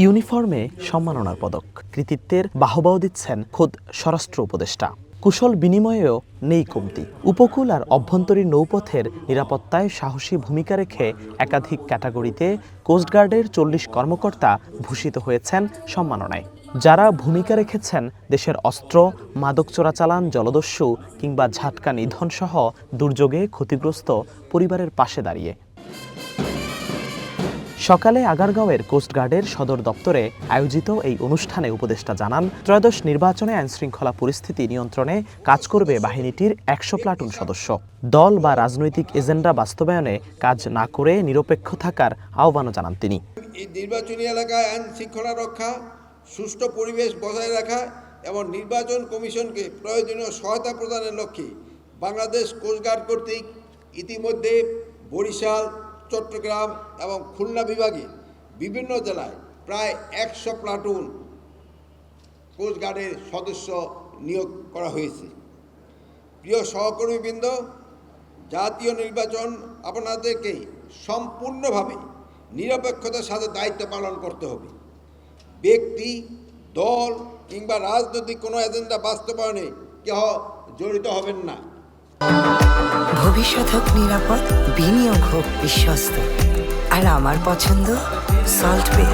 ইউনিফর্মে সম্মাননার পদক, কৃতিত্বের বাহবাও দিচ্ছেন খোদ স্বরাষ্ট্র উপদেষ্টা। কুশল বিনিময়েও নেই কমতি। উপকূল আর অভ্যন্তরীণ নৌপথের নিরাপত্তায় সাহসী ভূমিকা রেখে একাধিক ক্যাটাগরিতে কোস্টগার্ডের 40 কর্মকর্তা ভূষিত হয়েছেন সম্মাননায়। যারা ভূমিকা রেখেছেন দেশের অস্ত্র, মাদক চোরাচালান, জলদস্যু কিংবা ঝাটকা নিধনসহ দুর্যোগে ক্ষতিগ্রস্ত পরিবারের পাশে দাঁড়িয়ে। সকালে আগারগাঁওয়ের কোস্টগার্ডের সদর দপ্তরে আয়োজিত এই অনুষ্ঠানে উপদেষ্টা জানান, ত্রয়োদশ নির্বাচনে আইনশৃঙ্খলা পরিস্থিতি নিয়ন্ত্রণে কাজ করবে বাহিনীটির 100 প্লাটুন সদস্য। দল বা রাজনৈতিক এজেন্ডা বাস্তবায়নে কাজ না করে নিরপেক্ষ থাকার আহ্বানও জানান তিনি। এই নির্বাচনী এলাকায় আইন শৃঙ্খলা রক্ষা, সুষ্ঠু পরিবেশ বজায় রাখা এবং নির্বাচন কমিশনকে প্রয়োজনীয় সহায়তা প্রদানের লক্ষ্যে বাংলাদেশ কোস্টগার্ড কর্তৃক ইতিমধ্যে বরিশাল, চট্টগ্রাম এবং খুলনা বিভাগে বিভিন্ন জেলায় প্রায় 100 প্লাটুন কোস্টগার্ডের সদস্য নিয়োগ করা হয়েছে। প্রিয় সহকর্মীবৃন্দ, জাতীয় নির্বাচন আপনাদেরকে সম্পূর্ণভাবে নিরপেক্ষতার সাথে দায়িত্ব পালন করতে হবে। ব্যক্তি, দল কিংবা রাজনৈতিক কোনো এজেন্ডা বাস্তবায়নে কেহ জড়িত হবেন না। ভবিষ্যৎ হোক নিরাপদ, বিনিয়োগ হোক বিশ্বস্ত, আর আমার পছন্দ সল্ট বে।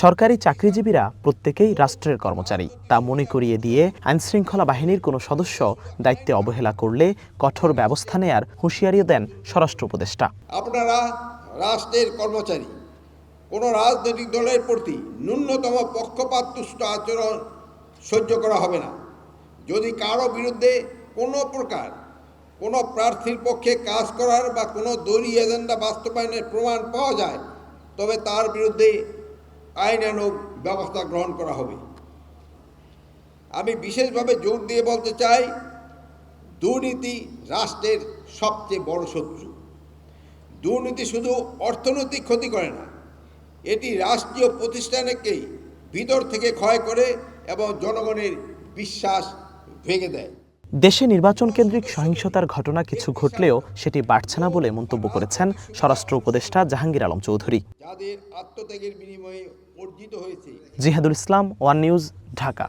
সরকারি চাকরিজীবীরা প্রত্যেকেই রাষ্ট্রের কর্মচারী, তা মনে করিয়ে দিয়ে আইনশৃঙ্খলা বাহিনীর কোনো সদস্য দায়িত্বে অবহেলা করলে কঠোর ব্যবস্থা নেয়ার হুঁশিয়ারি দেন স্বরাষ্ট্র উপদেষ্টা। আপনারা রাষ্ট্রের কর্মচারী, কোনো রাজনৈতিক দলের প্রতি ন্যূনতম পক্ষপাতদুষ্ট আচরণ সহ্য করা হবে না। যদি কারো বিরুদ্ধে কোনো প্রকার কোনো প্রার্থীর পক্ষে কাজ করার বা কোনো দলীয় এজেন্ডা বাস্তবায়নের প্রমাণ পাওয়া যায়, তবে তার বিরুদ্ধে আইনানুগ ব্যবস্থা গ্রহণ করা হবে। আমি বিশেষভাবে জোর দিয়ে বলতে চাই, দুর্নীতি রাষ্ট্রের সবচেয়ে বড় শত্রু। দুর্নীতি শুধু অর্থনৈতিক ক্ষতি করে না, এটি রাষ্ট্রীয় প্রতিষ্ঠানকেই ভিতর থেকে ক্ষয় করে এবং জনগণের বিশ্বাস ভেঙে দেয়। দেশে নির্বাচন কেন্দ্রিক সহিংসতার ঘটনা কিছু ঘটলেও সেটি বাড়ছে না বলে মন্তব্য করেছেন স্বরাষ্ট্র উপদেষ্টা জাহাঙ্গীর আলম চৌধুরী। যাদের আত্মত্যাগের বিনিময়ে অর্জিত হয়েছে। জিহাদুল ইসলাম, ওয়ান নিউজ, ঢাকা।